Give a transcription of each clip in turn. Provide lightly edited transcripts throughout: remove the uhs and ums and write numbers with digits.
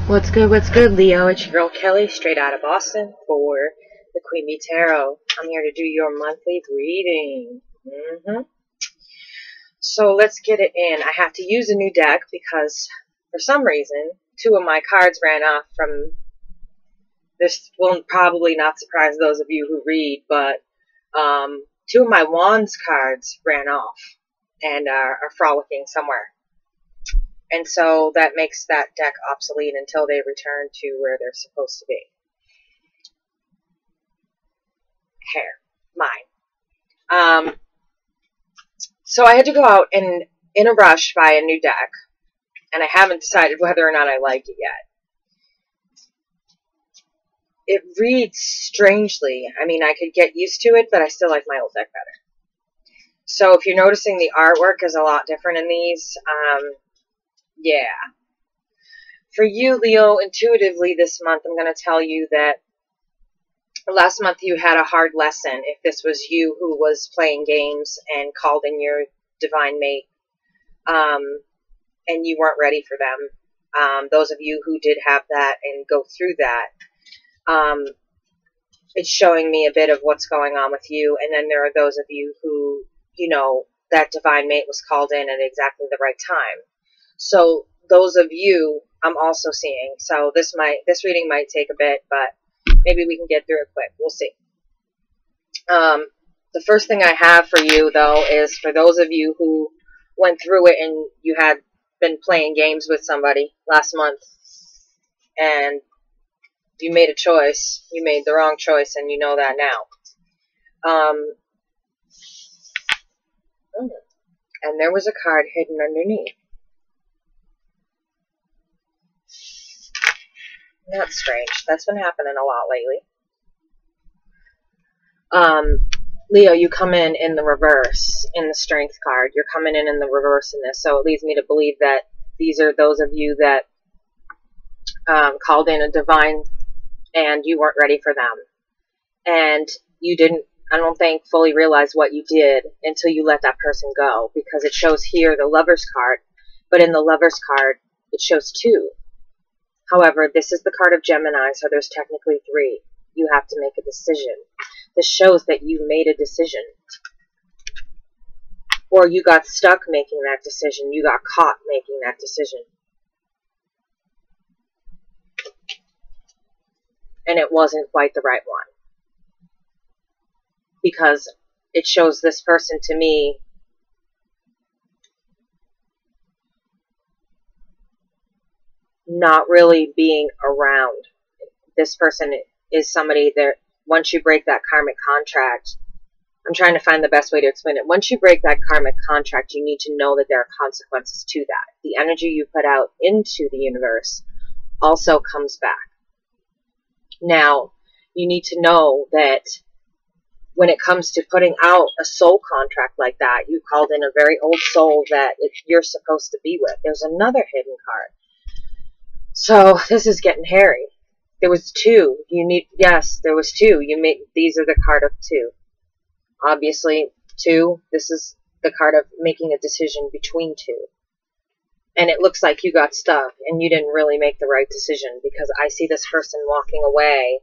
What's good, Leo? It's your girl Kelly, straight out of Boston for the Queen Bee Tarot. I'm here to do your monthly reading. So let's get it in. I have to use a new deck because for some reason, two of my cards ran off from this. Will probably not surprise those of you who read, but two of my Wands cards ran off and are frolicking somewhere. And so that makes that deck obsolete until they return to where they're supposed to be. Mine. So I had to go out and, in a rush, buy a new deck. And I haven't decided whether or not I like it yet. It reads strangely. I mean, I could get used to it, but I still like my old deck better. So if you're noticing, the artwork is a lot different in these. Yeah. For you, Leo, intuitively this month, I'm going to tell you that last month you had a hard lesson. If this was you who was playing games and called in your divine mate, and you weren't ready for them, those of you who did have that and go through that, it's showing me a bit of what's going on with you. And then there are those of you who, you know, that divine mate was called in at exactly the right time. So those of you, I'm also seeing. So this reading might take a bit, but maybe we can get through it quick. We'll see. The first thing I have for you, though, is for those of you who went through it and you had been playing games with somebody last month, and you made a choice. You made the wrong choice, and you know that now. And there was a card hidden underneath. That's strange. That's been happening a lot lately. Leo, you come in the reverse, in the Strength card. You're coming in the reverse in this, so it leads me to believe that these are those of you that called in a divine and you weren't ready for them. And you didn't, I don't think, fully realize what you did until you let that person go, because it shows here the Lover's card, but in the Lover's card, it shows two. However, this is the card of Gemini, so there's technically three. You have to make a decision. This shows that you made a decision. Or you got stuck making that decision. You got caught making that decision. And it wasn't quite the right one. Because it shows this person to me not really being around. This person is somebody that once you break that karmic contract, I'm trying to find the best way to explain it. Once you break that karmic contract, you need to know that there are consequences to that. The energy you put out into the universe also comes back. Now, you need to know that when it comes to putting out a soul contract like that, you called in a very old soul that you're supposed to be with. There's another hidden card. So this is getting hairy. There was two. Yes, there was two. These are the card of two. Obviously, two. This is the card of making a decision between two. And it looks like you got stuck and you didn't really make the right decision, because I see this person walking away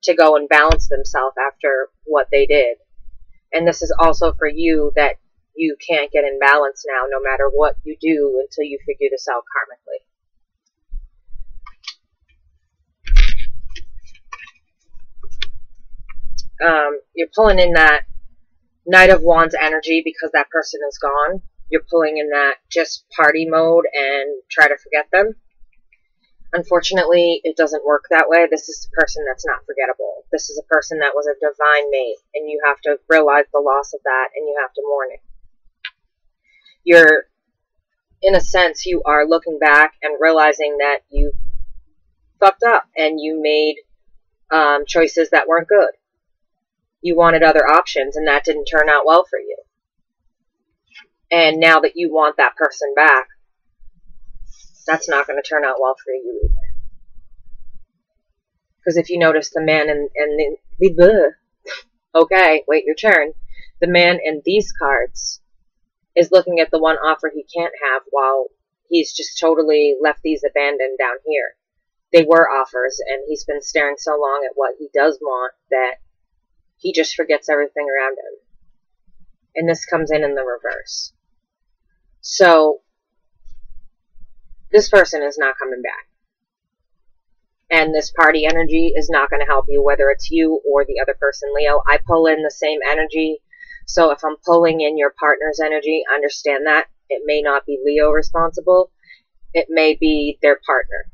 to go and balance themselves after what they did. And this is also for you, that you can't get in balance now no matter what you do until you figure this out karmically. You're pulling in that Knight of Wands energy because that person is gone. You're pulling in that just party mode and try to forget them. Unfortunately, it doesn't work that way. This is a person that's not forgettable. This is a person that was a divine mate, and you have to realize the loss of that, and you have to mourn it. You're, in a sense, you are looking back and realizing that you fucked up, and you made choices that weren't good. You wanted other options, and that didn't turn out well for you. And now that you want that person back, that's not going to turn out well for you either. Because if you notice, the man okay, wait your turn. The man in these cards is looking at the one offer he can't have, while he's just totally left these abandoned down here. they were offers, and he's been staring so long at what he does want that he just forgets everything around him. And this comes in the reverse. So, this person is not coming back. And this party energy is not going to help you, whether it's you or the other person, Leo. I pull in the same energy. So if I'm pulling in your partner's energy, understand that. It may not be Leo responsible. It may be their partner.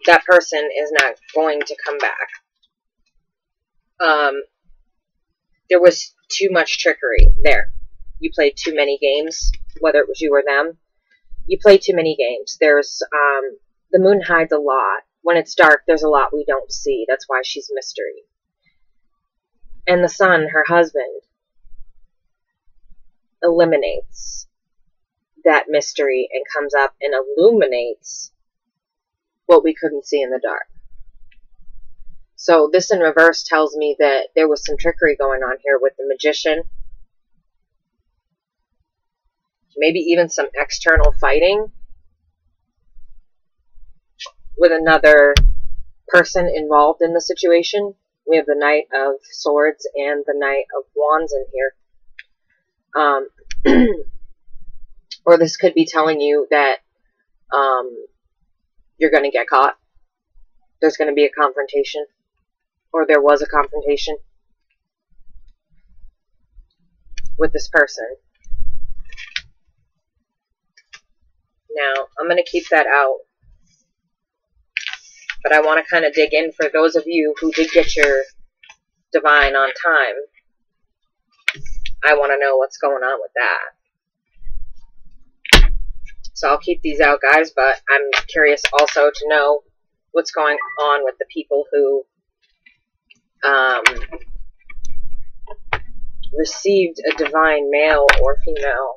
That person is not going to come back. There was too much trickery there. You played too many games, whether it was you or them. You played too many games. There's, the moon hides a lot. When it's dark, there's a lot we don't see. That's why she's mystery. And the sun, her husband, eliminates that mystery and comes up and illuminates what we couldn't see in the dark. So this in reverse tells me that there was some trickery going on here with the magician. Maybe even some external fighting with another person involved in the situation. We have the Knight of Swords and the Knight of Wands in here. Or this could be telling you that you're going to get caught. There's going to be a confrontation. Or there was a confrontation with this person. Now, I'm going to keep that out. But I want to kind of dig in for those of you who did get your divine on time. I want to know what's going on with that. So I'll keep these out, guys, but I'm curious also to know what's going on with the people who received a divine, male or female.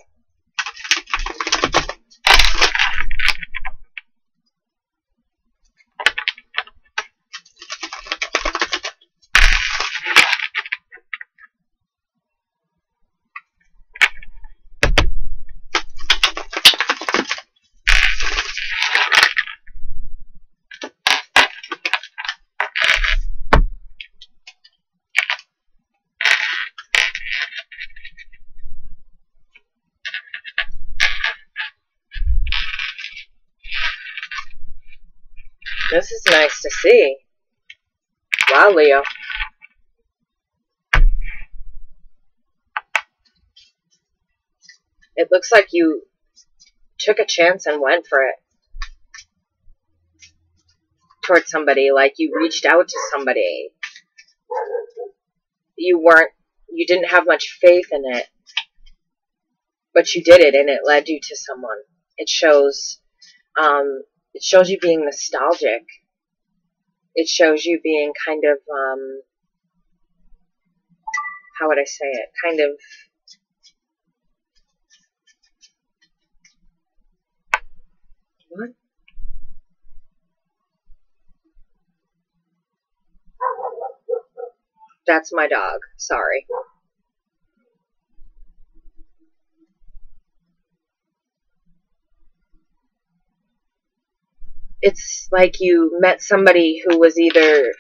This is nice to see. Wow, Leo. It looks like you took a chance and went for it. Towards somebody, like you reached out to somebody. You didn't have much faith in it. But you did it, and it led you to someone. It shows you being nostalgic. It shows you being kind of, how would I say it? Kind of, what? That's my dog. Sorry. It's like you met somebody who was either...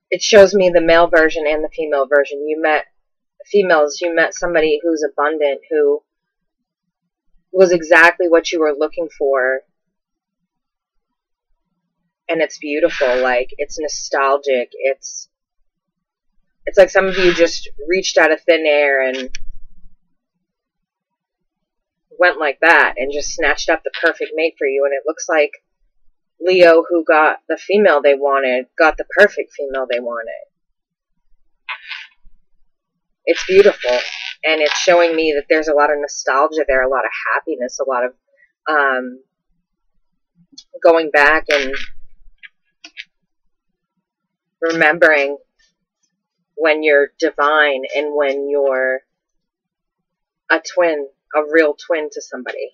It shows me the male version and the female version. You met somebody who's abundant, who was exactly what you were looking for. And it's beautiful. Like, it's nostalgic. It's like some of you just reached out of thin air and went like that and just snatched up the perfect mate for you. And it looks like Leo, who got the female they wanted, got the perfect female they wanted. It's beautiful. And it's showing me that there's a lot of nostalgia there, a lot of happiness, a lot of going back and remembering when you're divine and when you're a twin, a real twin to somebody.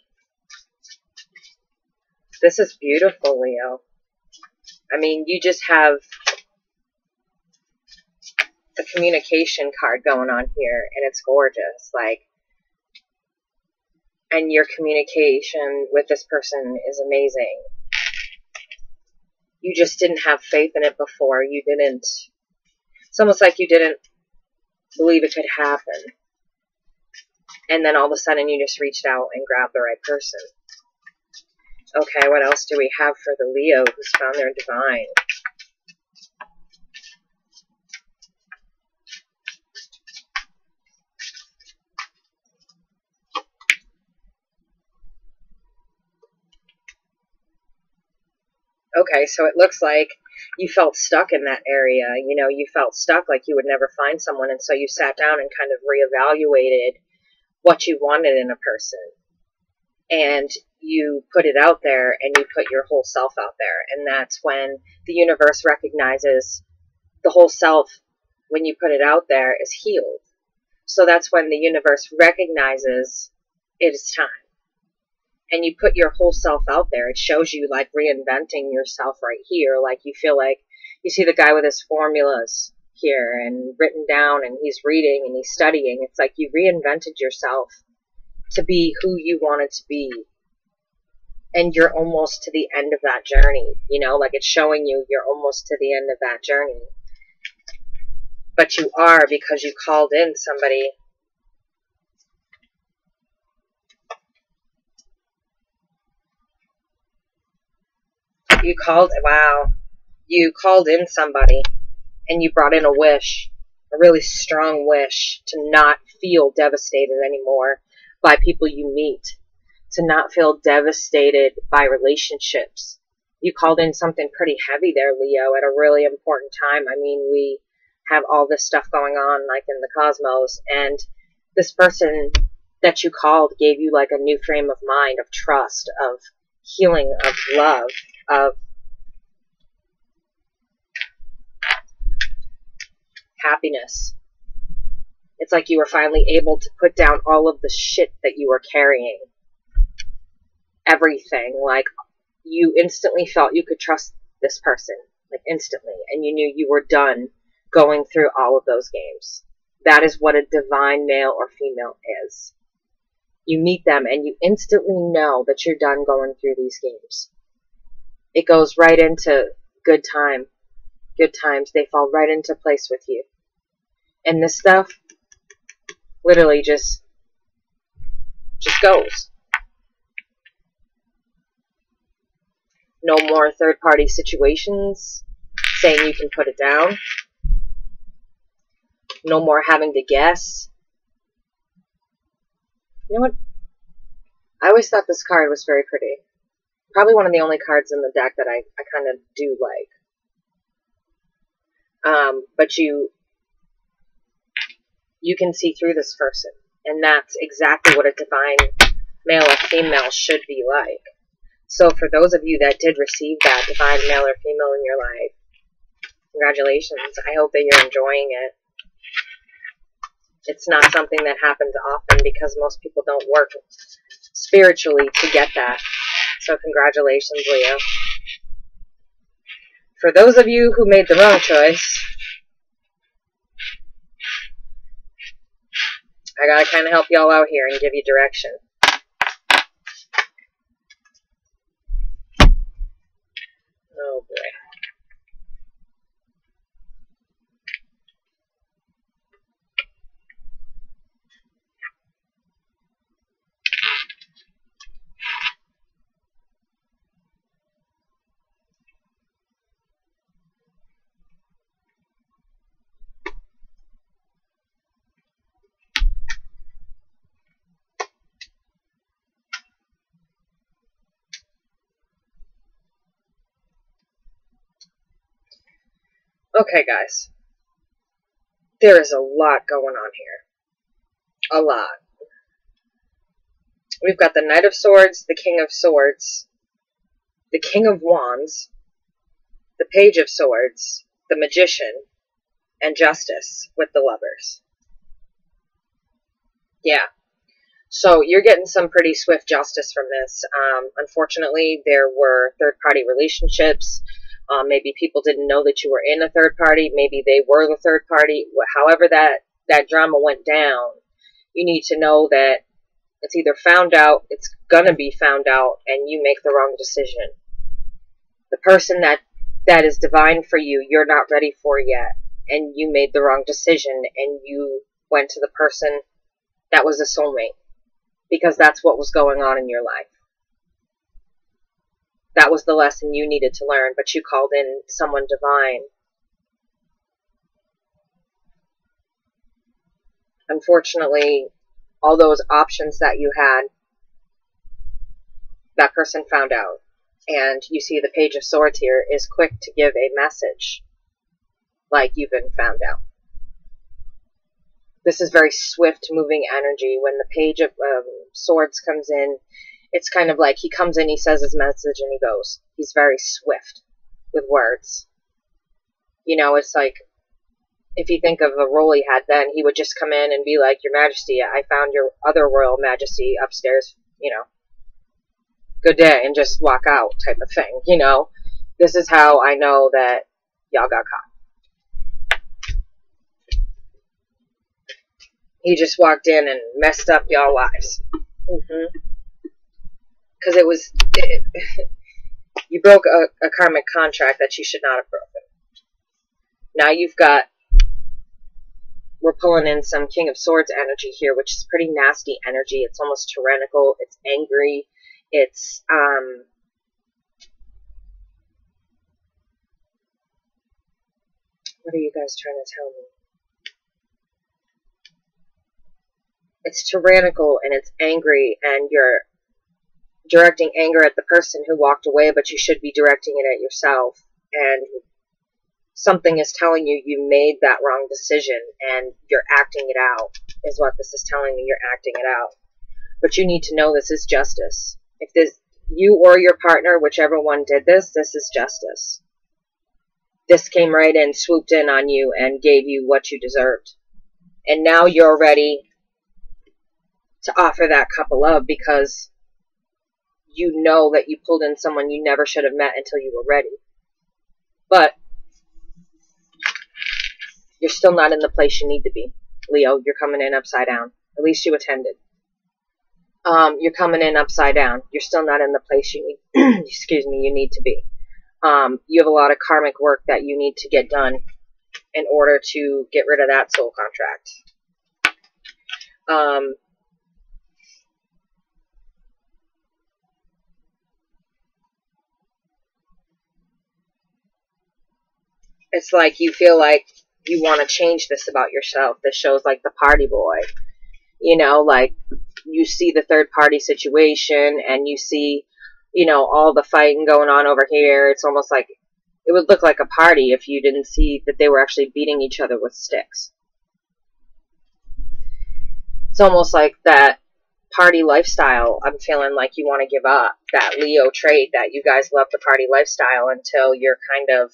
This is beautiful, Leo. I mean, you just have a communication card going on here, and it's gorgeous. Like, and your communication with this person is amazing. You just didn't have faith in it before. You didn't. It's almost like you didn't believe it could happen. And then all of a sudden you just reached out and grabbed the right person. Okay, what else do we have for the Leo who's found their divine? Okay, so it looks like you felt stuck in that area. You know, you felt stuck like you would never find someone, and so you sat down and kind of reevaluated what you wanted in a person. And you put it out there, and you put your whole self out there. And that's when the universe recognizes the whole self, when you put it out there, is healed. So that's when the universe recognizes it is time. And you put your whole self out there. It shows you like reinventing yourself right here. Like you feel like you see the guy with his formulas here and written down, and he's reading and he's studying. It's like you reinvented yourself to be who you wanted to be. And you're almost to the end of that journey. You know, like it's showing you you're almost to the end of that journey. But you are, because you called in somebody. You called in somebody, and you brought in a wish, a really strong wish to not feel devastated anymore by people you meet, to not feel devastated by relationships. You called in something pretty heavy there, Leo, at a really important time. I mean, we have all this stuff going on, like in the cosmos, and this person that you called gave you like a new frame of mind, of trust, of healing, of love, of happiness. It's like you were finally able to put down all of the shit that you were carrying. Everything. Like, you instantly felt you could trust this person. Like, instantly. And you knew you were done going through all of those games. That is what a divine male or female is. You meet them and you instantly know that you're done going through these games. It goes right into good times. They fall right into place with you. And this stuff literally just goes. No more third-party situations saying you can put it down. No more having to guess. You know what? I always thought this card was very pretty. Probably one of the only cards in the deck that I kind of do like. But you can see through this person. And that's exactly what a divine male or female should be like. So for those of you that did receive that divine male or female in your life, congratulations. I hope that you're enjoying it. It's not something that happens often because most people don't work spiritually to get that. So congratulations, Leo. For those of you who made the wrong choice, I gotta kind of help y'all out here and give you direction. Oh boy. Okay, guys. There is a lot going on here. A lot. We've got the Knight of Swords, the King of Swords, the King of Wands, the Page of Swords, the Magician, and Justice with the Lovers. Yeah. So you're getting some pretty swift justice from this. Unfortunately, there were third-party relationships. Maybe people didn't know that you were in a third party. Maybe they were the third party. However that drama went down, you need to know that It's either found out, it's gonna be found out, and you make the wrong decision. The person that is divine for you, you're not ready for yet, and you made the wrong decision, and you went to the person that was a soulmate, because that's what was going on in your life. That was the lesson you needed to learn, but you called in someone divine. Unfortunately, all those options that you had, that person found out. And you see the Page of Swords here is quick to give a message, like you've been found out. This is very swift moving energy. When the Page of Swords comes in, it's kind of like he comes in, he says his message, and he goes. He's very swift with words. You know, it's like, if you think of the role he had then, he would just come in and be like, Your Majesty, I found your other Royal Majesty upstairs, you know, good day, and just walk out type of thing, you know. This is how I know that y'all got caught. He just walked in and messed up y'all lives. Because you broke a karmic contract that you should not have broken. Now we're pulling in some King of Swords energy here, which is pretty nasty energy. It's almost tyrannical. It's angry. It's, what are you guys trying to tell me? It's tyrannical and it's angry, and you're directing anger at the person who walked away, but you should be directing it at yourself. And something is telling you you made that wrong decision, and you're acting it out, is what this is telling me. You're acting it out. But you need to know this is justice. If this, you or your partner, whichever one did this, this is justice. This came right in, swooped in on you, and gave you what you deserved. And now you're ready to offer that cup of love, because you know that you pulled in someone you never should have met until you were ready. But you're still not in the place you need to be. Leo, you're coming in upside down. At least you attended. You're coming in upside down. You're still not in the place you need, you need to be. You have a lot of karmic work that you need to get done in order to get rid of that soul contract. It's like you feel like you want to change this about yourself. This shows like the party boy. You know, like you see the third party situation and you see, you know, all the fighting going on over here. It's almost like it would look like a party if you didn't see that they were actually beating each other with sticks. It's almost like that party lifestyle I'm feeling like you want to give up. That Leo trait that you guys love the party lifestyle until you're kind of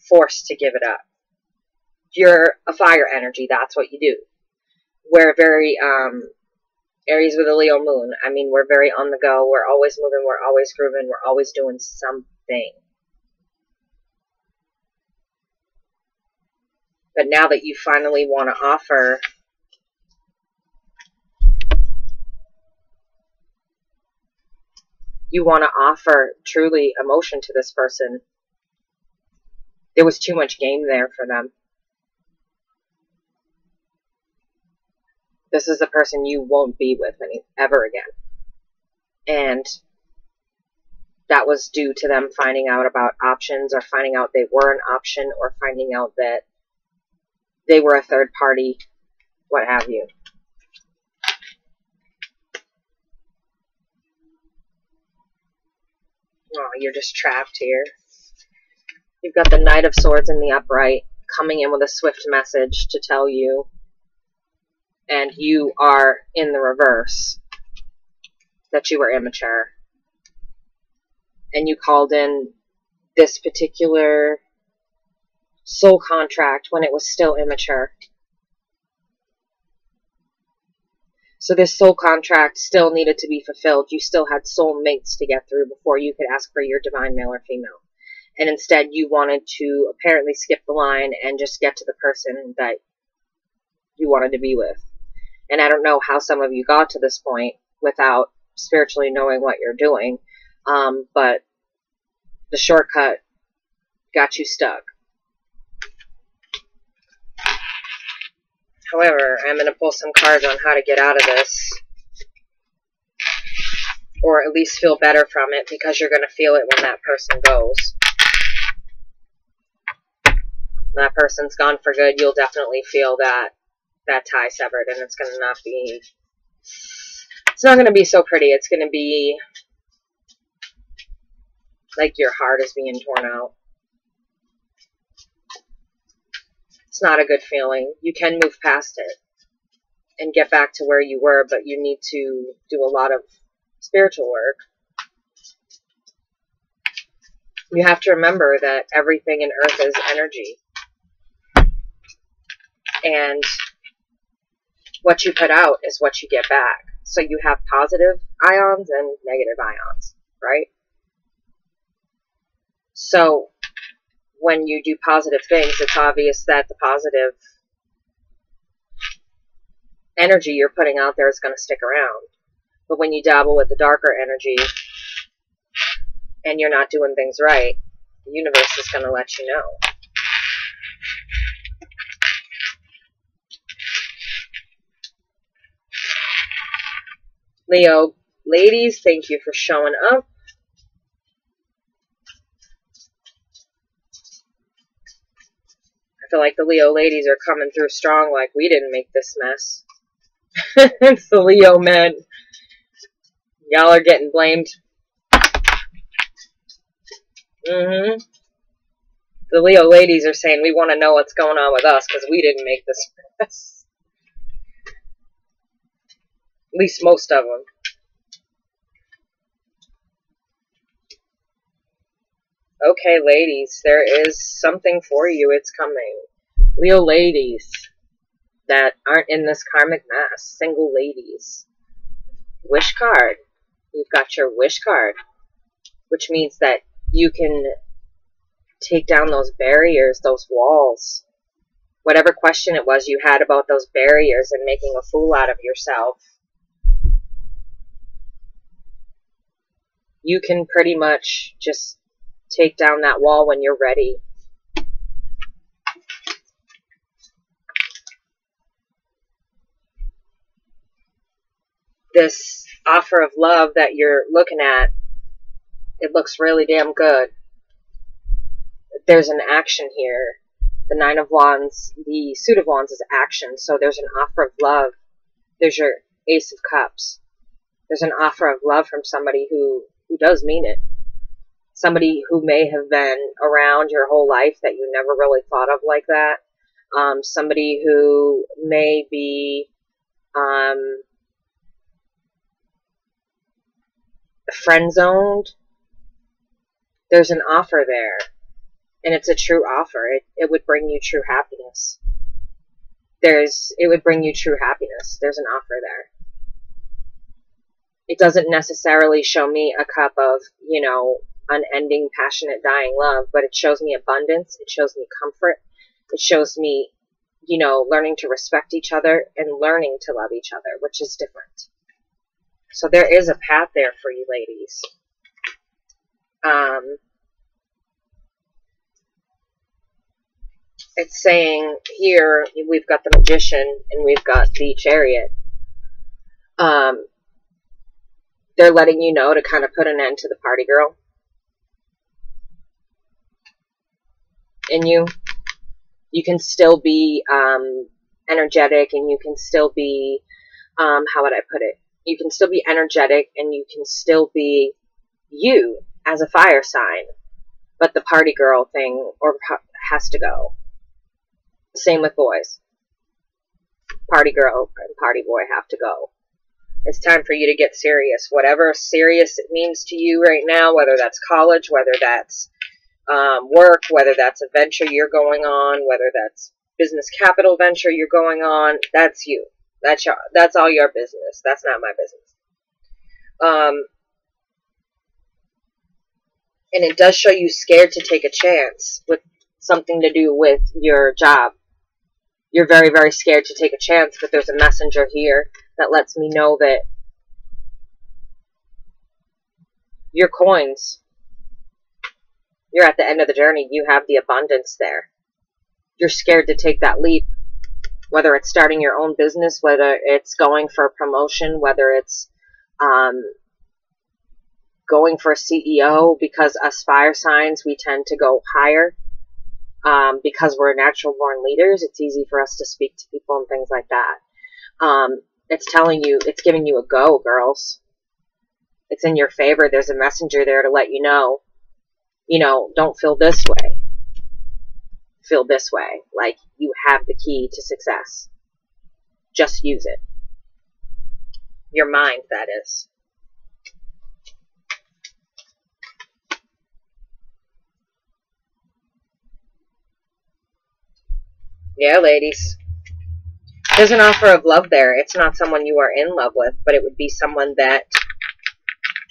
forced to give it up. You're a fire energy. That's what you do. We're very, Aries with a Leo moon. I mean, we're very on the go. We're always moving. We're always grooving. We're always doing something. But now that you finally want to offer truly emotion to this person, there was too much game there for them. This is a person you won't be with ever again. And that was due to them finding out about options, or finding out they were an option, or finding out that they were a third party, what have you. Oh, you're just trapped here. You've got the Knight of Swords in the upright, coming in with a swift message to tell you, and you are in the reverse, that you were immature. And you called in this particular soul contract when it was still immature. So this soul contract still needed to be fulfilled. You still had soul mates to get through before you could ask for your divine male or female. And instead you wanted to apparently skip the line and just get to the person that you wanted to be with. And I don't know how some of you got to this point, without spiritually knowing what you're doing. But the shortcut got you stuck. However, I'm going to pull some cards on how to get out of this, or at least feel better from it, because you're going to feel it when that person goes. When that person's gone for good, you'll definitely feel that tie severed, and it's going to not be, it's not going to be so pretty. It's going to be like your heart is being torn out. It's not a good feeling. You can move past it and get back to where you were, but you need to do a lot of spiritual work. You have to remember that everything in Earth is energy. And what you put out is what you get back. So you have positive ions and negative ions, right? So when you do positive things, it's obvious that the positive energy you're putting out there is going to stick around. But when you dabble with the darker energy and you're not doing things right, the universe is going to let you know. Leo, ladies, thank you for showing up. I feel like the Leo ladies are coming through strong, like we didn't make this mess. It's the Leo men. Y'all are getting blamed. The Leo ladies are saying we want to know what's going on with us because we didn't make this mess. At least most of them. Okay, ladies, there is something for you. It's coming. Leo ladies that aren't in this karmic mess. Single ladies. Wish card. You've got your wish card, which means that you can take down those barriers, those walls. Whatever question it was you had about those barriers and making a fool out of yourself, you can pretty much just take down that wall when you're ready. This offer of love that you're looking at, it looks really damn good. There's an action here. The Nine of Wands, the Suit of Wands is action, so there's an offer of love. There's your Ace of Cups. There's an offer of love from somebody who does mean it. Somebody who may have been around your whole life that you never really thought of like that. Somebody who may be friend-zoned. There's an offer there. And it's a true offer. It would bring you true happiness. It would bring you true happiness. There's an offer there. It doesn't necessarily show me a cup of, unending, passionate, dying love, but it shows me abundance. It shows me comfort. It shows me, learning to respect each other and learning to love each other, which is different. So there is a path there for you, ladies. It's saying here, we've got the Magician and we've got the Chariot. They're letting you know to kind of put an end to the party girl in you. You can still be energetic, and you can still be, how would I put it? You can still be energetic, and you can still be you as a fire sign. But the party girl thing has to go. Same with boys. Party girl and party boy have to go. It's time for you to get serious. Whatever serious it means to you right now, whether that's college, whether that's work, whether that's a venture you're going on, whether that's business capital venture you're going on, that's you. That's all your business. That's not my business. And it does show you scared to take a chance with something to do with your job. You're very, very scared to take a chance, but there's a messenger here that lets me know that your coins. You're at the end of the journey. You have the abundance there. You're scared to take that leap, whether it's starting your own business, whether it's going for a promotion, whether it's going for a CEO, because us fire signs, we tend to go higher. Because we're natural born leaders, it's easy for us to speak to people and things like that. It's telling you, it's giving you a go, girls. It's in your favor. There's a messenger there to let you know, don't feel this way. Feel this way. Like you have the key to success. Just use it. Your mind, that is. Yeah, ladies. There's an offer of love there. It's not someone you are in love with, but it would be someone that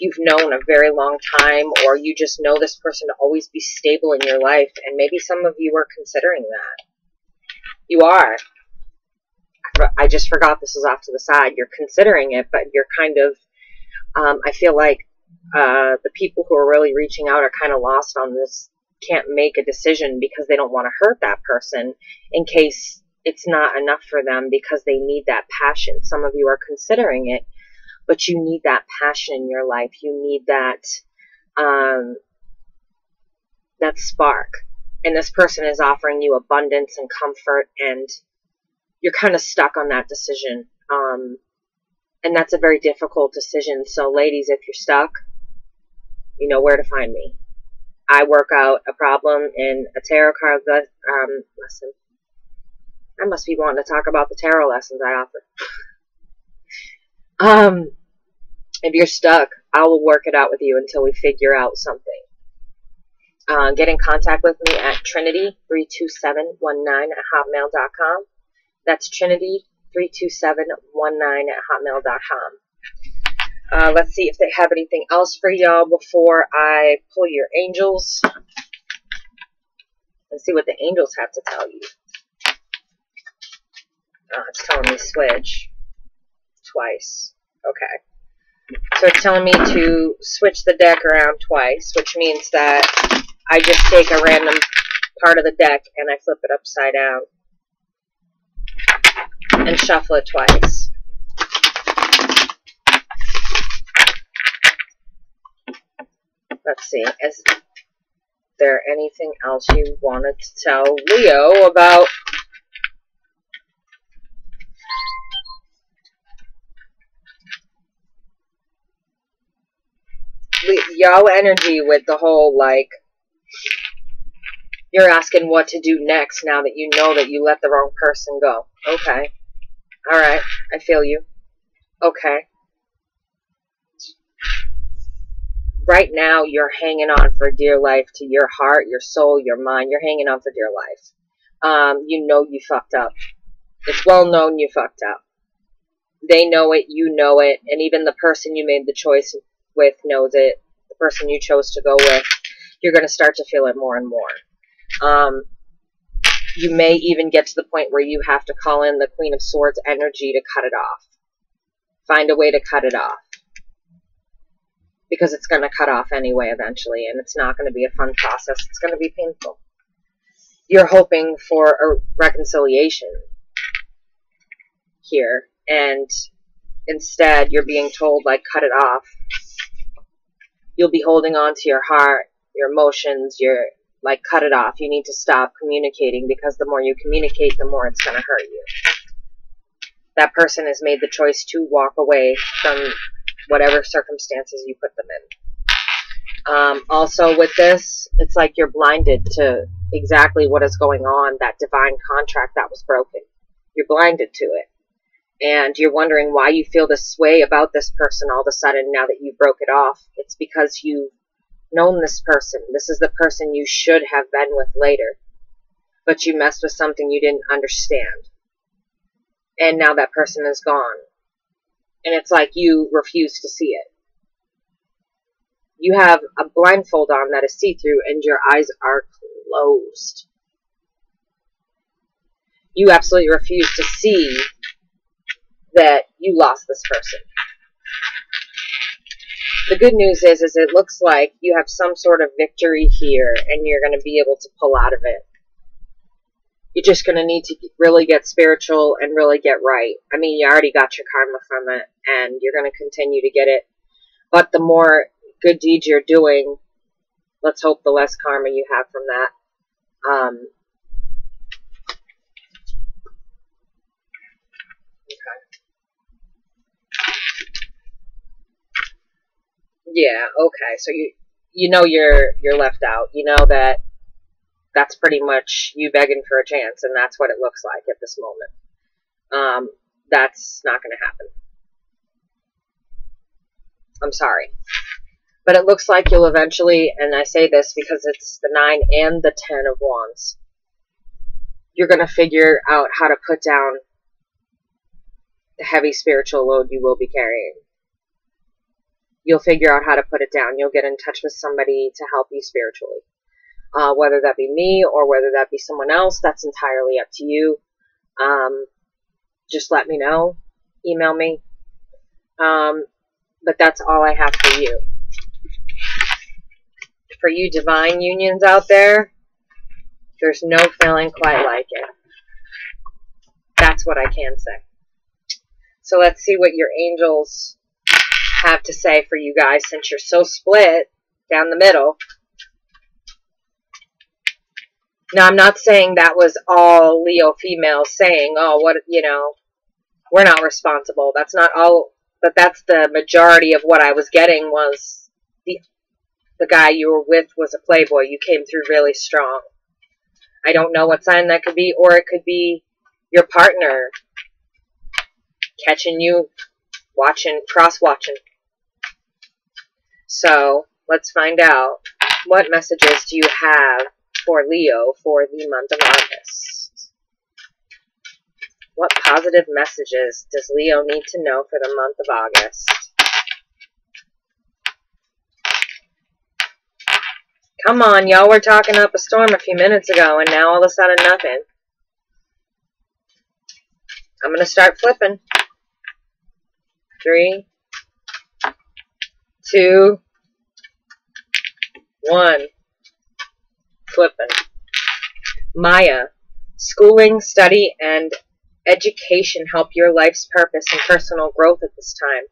you've known a very long time, or you just know this person to always be stable in your life, and maybe some of you are considering that. You are. I just forgot this is off to the side. You're considering it, but you're kind of, I feel like the people who are really reaching out are kind of lost on this, can't make a decision because they don't want to hurt that person in case it's not enough for them, because they need that passion. Some of you are considering it, but you need that passion in your life. You need that, that spark. And this person is offering you abundance and comfort, and you're kind of stuck on that decision. And that's a very difficult decision. So ladies, if you're stuck, you know where to find me. I work out a problem in a tarot card lesson. I must be wanting to talk about the tarot lessons I offer. If you're stuck, I will work it out with you until we figure out something. Get in contact with me at Trinity32719@hotmail.com. That's Trinity32719@hotmail.com. Let's see if they have anything else for y'all before I pull your angels and see what the angels have to tell you. It's telling me switch twice. Okay. So it's telling me to switch the deck around twice, which means that I just take a random part of the deck and I flip it upside down and shuffle it twice. Let's see. Is there anything else you wanted to tell Leo about? Y'all energy with the whole, like, you're asking what to do next now that you know that you let the wrong person go. Okay. Alright. I feel you. Okay. Right now, you're hanging on for dear life to your heart, your soul, your mind. You're hanging on for dear life. You know you fucked up. It's well known you fucked up. They know it, you know it, and even the person you made the choice with knows it. The person you chose to go with, you're going to start to feel it more and more. You may even get to the point where you have to call in the Queen of Swords energy to cut it off. Find a way to cut it off. Because it's going to cut off anyway eventually, and it's not going to be a fun process. It's going to be painful. You're hoping for a reconciliation here, and instead you're being told, like, cut it off. You'll be holding on to your heart, your emotions, like, cut it off. You need to stop communicating, because the more you communicate, the more it's going to hurt you. That person has made the choice to walk away from whatever circumstances you put them in. Also with this, it's like you're blinded to exactly what is going on, that divine contract that was broken. You're blinded to it. And you're wondering why you feel this way about this person all of a sudden now that you broke it off. It's because you've known this person. This is the person you should have been with later. But you messed with something you didn't understand. And now that person is gone. And it's like you refuse to see it. You have a blindfold on that is see-through and your eyes are closed. You absolutely refuse to see that you lost this person. The good news is it looks like you have some sort of victory here, and you're going to be able to pull out of it. You're just going to need to really get spiritual and really get right. I mean, you already got your karma from it, and you're going to continue to get it. But the more good deeds you're doing, let's hope the less karma you have from that. Okay. Yeah, okay. So you know you're left out. You know that that's pretty much you begging for a chance, and that's what it looks like at this moment. That's not going to happen. I'm sorry. But it looks like you'll eventually, and I say this because it's the 9 and the 10 of Wands, you're going to figure out how to put down the heavy spiritual load you will be carrying. You'll figure out how to put it down. You'll get in touch with somebody to help you spiritually. Whether that be me or whether that be someone else, that's entirely up to you. Just let me know. Email me. But that's all I have for you. For you divine unions out there, there's no feeling quite like it. That's what I can say. So let's see what your angels have to say for you guys, since you're so split down the middle. Now, I'm not saying that was all Leo females saying, oh, what, you know, we're not responsible. That's not all, but that's the majority of what I was getting was the guy you were with was a playboy. You came through really strong. I don't know what sign that could be, or it could be your partner catching you watching, cross-watching. So, let's find out. What messages do you have for Leo for the month of August? What positive messages does Leo need to know for the month of August? Come on, y'all were talking up a storm a few minutes ago, and now all of a sudden nothing. I'm going to start flipping. 3, 2, 1. Flipping. Maya, schooling, study, and education help your life's purpose and personal growth at this time.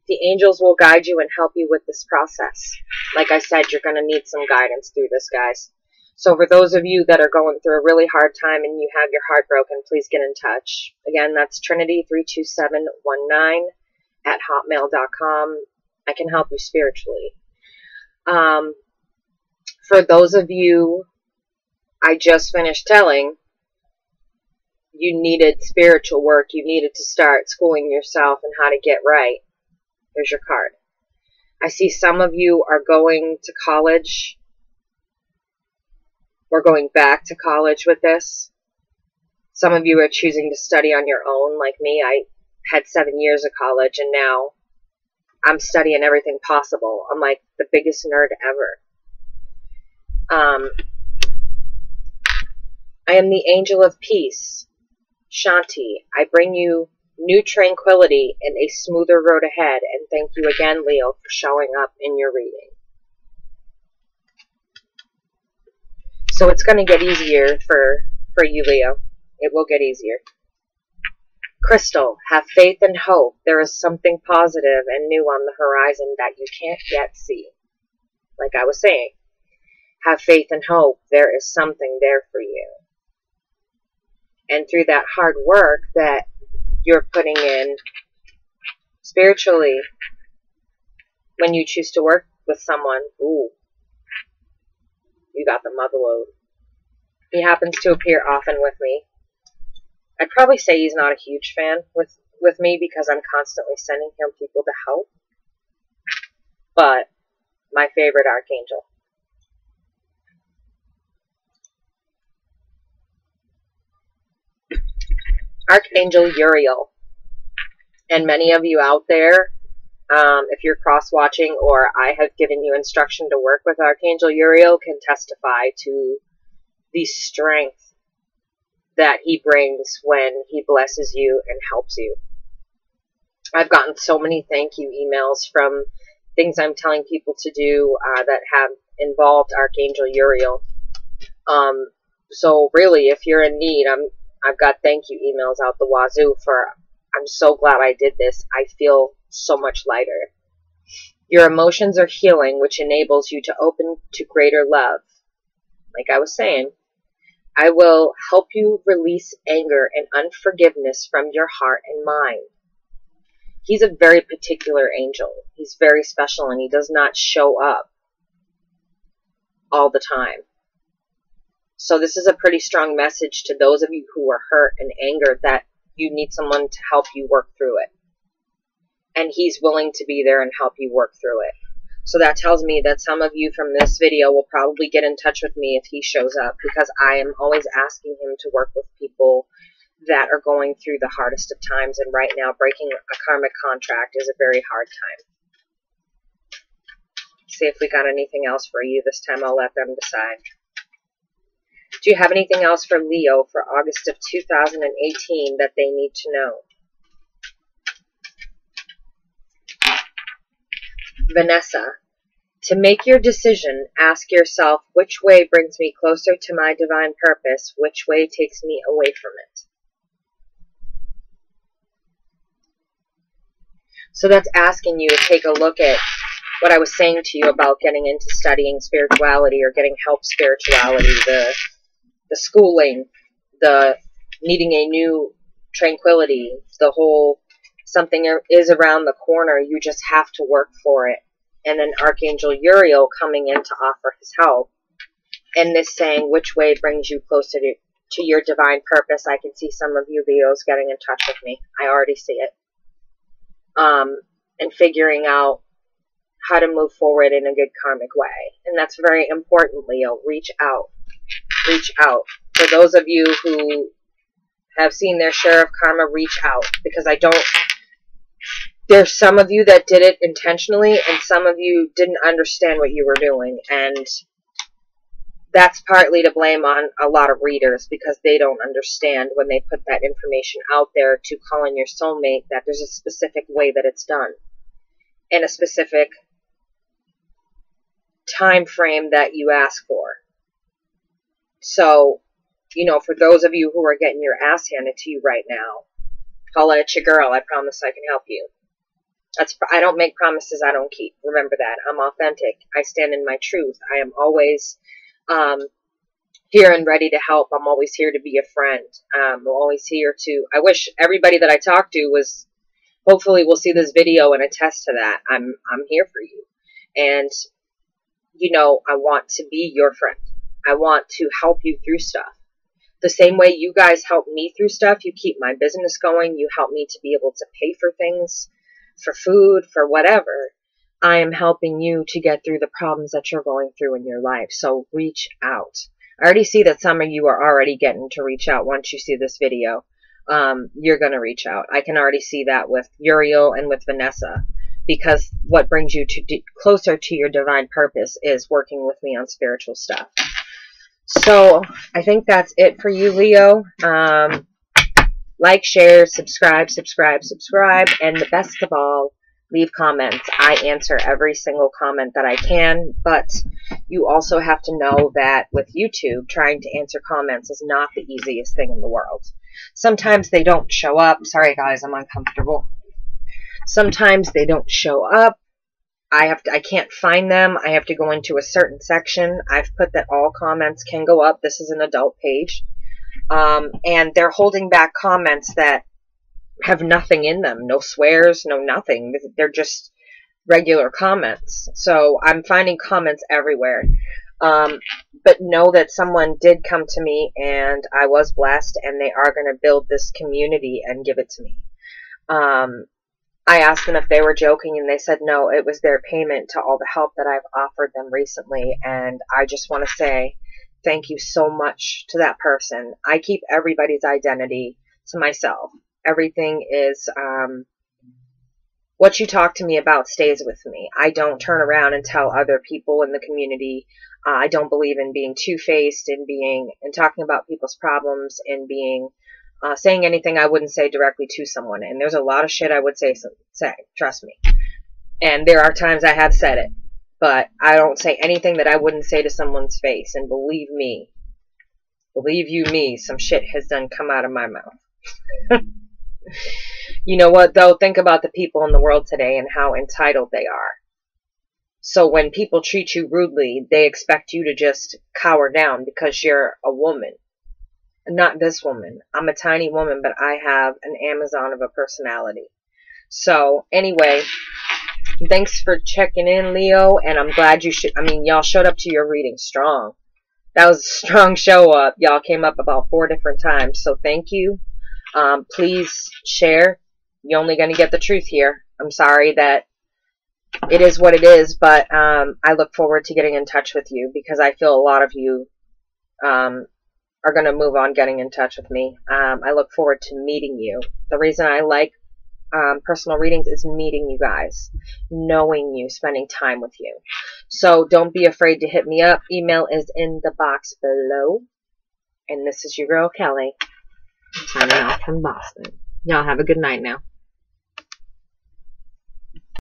The angels will guide you and help you with this process. Like I said, you're going to need some guidance through this, guys. So for those of you that are going through a really hard time and you have your heart broken, please get in touch. Again, that's Trinity32719 at hotmail.com. I can help you spiritually. For those of you I just finished telling, you needed spiritual work, you needed to start schooling yourself and how to get right. There's your card. I see some of you are going to college. We're going back to college with this. Some of you are choosing to study on your own, like me. I had 7 years of college, and now I'm studying everything possible. I'm like the biggest nerd ever. I am the angel of peace, Shanti. I bring you new tranquility and a smoother road ahead, and thank you again, Leo, for showing up in your reading. So it's going to get easier for you, Leo. It will get easier. Crystal, have faith and hope. There is something positive and new on the horizon that you can't yet see. Like I was saying, have faith and hope. There is something there for you. And through that hard work that you're putting in spiritually, when you choose to work with someone, ooh, you got the mother load. He happens to appear often with me. I'd probably say he's not a huge fan with me because I'm constantly sending him people to help. But my favorite archangel. Archangel Uriel. And many of you out there, if you're cross-watching or I have given you instruction to work with Archangel Uriel, can testify to the strength that he brings when he blesses you and helps you. I've gotten so many thank you emails from things I'm telling people to do that have involved Archangel Uriel. So really, if you're in need, I've got thank you emails out the wazoo for, I'm so glad I did this. I feel so much lighter. Your emotions are healing, which enables you to open to greater love. Like I was saying, I will help you release anger and unforgiveness from your heart and mind. He's a very particular angel. He's very special, and he does not show up all the time. So this is a pretty strong message to those of you who are hurt and angered that you need someone to help you work through it. And he's willing to be there and help you work through it. So that tells me that some of you from this video will probably get in touch with me if he shows up, because I am always asking him to work with people that are going through the hardest of times. And right now, breaking a karmic contract is a very hard time. See if we got anything else for you. This time I'll let them decide. Do you have anything else for Leo for August of 2018 that they need to know? Vanessa, to make your decision, ask yourself, which way brings me closer to my divine purpose? Which way takes me away from it? So that's asking you to take a look at what I was saying to you about getting into studying spirituality or getting help spirituality, the schooling, the needing a new tranquility, the whole something is around the corner, you just have to work for it. And then Archangel Uriel coming in to offer his help. And this saying, which way brings you closer to your divine purpose? I can see some of you Leos getting in touch with me. I already see it. And figuring out how to move forward in a good karmic way. And that's very important, Leo. Reach out. Reach out. For those of you who have seen their share of karma, reach out. Because there's some of you that did it intentionally, and some of you didn't understand what you were doing. And that's partly to blame on a lot of readers, because they don't understand when they put that information out there to call in your soulmate that there's a specific way that it's done. In a specific time frame that you ask for. So, you know, for those of you who are getting your ass handed to you right now, holla at your girl. I promise I can help you. I don't make promises I don't keep. Remember that. I'm authentic. I stand in my truth. I am always here and ready to help. I'm always here to be a friend. I'm always here to... I wish everybody that I talk to was... Hopefully will see this video and attest to that. I'm here for you. And, you know, I want to be your friend. I want to help you through stuff. The same way you guys help me through stuff, you keep my business going, you help me to be able to pay for things, for food, for whatever. I am helping you to get through the problems that you're going through in your life. So reach out. I already see that some of you are already getting to reach out once you see this video. You're going to reach out. I can already see that with Uriel and with Vanessa. Because what brings you to closer to your divine purpose is working with me on spiritual stuff. So, I think that's it for you, Leo. Like, share, subscribe, and the best of all, leave comments. I answer every single comment that I can, but you also have to know that with YouTube, trying to answer comments is not the easiest thing in the world. Sometimes they don't show up. Sorry, guys, I'm uncomfortable. Sometimes they don't show up. I can't find them. I have to go into a certain section. I've put that all comments can go up. This is an adult page. And they're holding back comments that have nothing in them. No swears, no nothing. They're just regular comments. So I'm finding comments everywhere. But know that someone did come to me and I was blessed, and they are going to build this community and give it to me. I asked them if they were joking, and they said no, it was their payment to all the help that I've offered them recently. And I just want to say thank you so much to that person. I keep everybody's identity to myself. Everything is, what you talk to me about stays with me. I don't turn around and tell other people in the community. I don't believe in being two-faced, and talking about people's problems, and saying anything I wouldn't say directly to someone. And there's a lot of shit I would say, trust me. And there are times I have said it, but I don't say anything that I wouldn't say to someone's face. And believe you me, some shit has done come out of my mouth. You know what, though? Think about the people in the world today and how entitled they are. So when people treat you rudely, they expect you to just cower down because you're a woman. Not this woman. I'm a tiny woman, but I have an Amazon of a personality. So anyway, thanks for checking in, Leo, and I'm glad y'all showed up to your reading strong. That was a strong show up. Y'all came up about 4 different times, so thank you. Please share. You're only going to get the truth here. I'm sorry that it is what it is, but I look forward to getting in touch with you because I feel a lot of you are going to move on getting in touch with me. I look forward to meeting you. The reason I like personal readings is meeting you guys, knowing you, spending time with you. So don't be afraid to hit me up. Email is in the box below. And this is your girl, Kelly, signing off from Boston. Y'all have a good night now.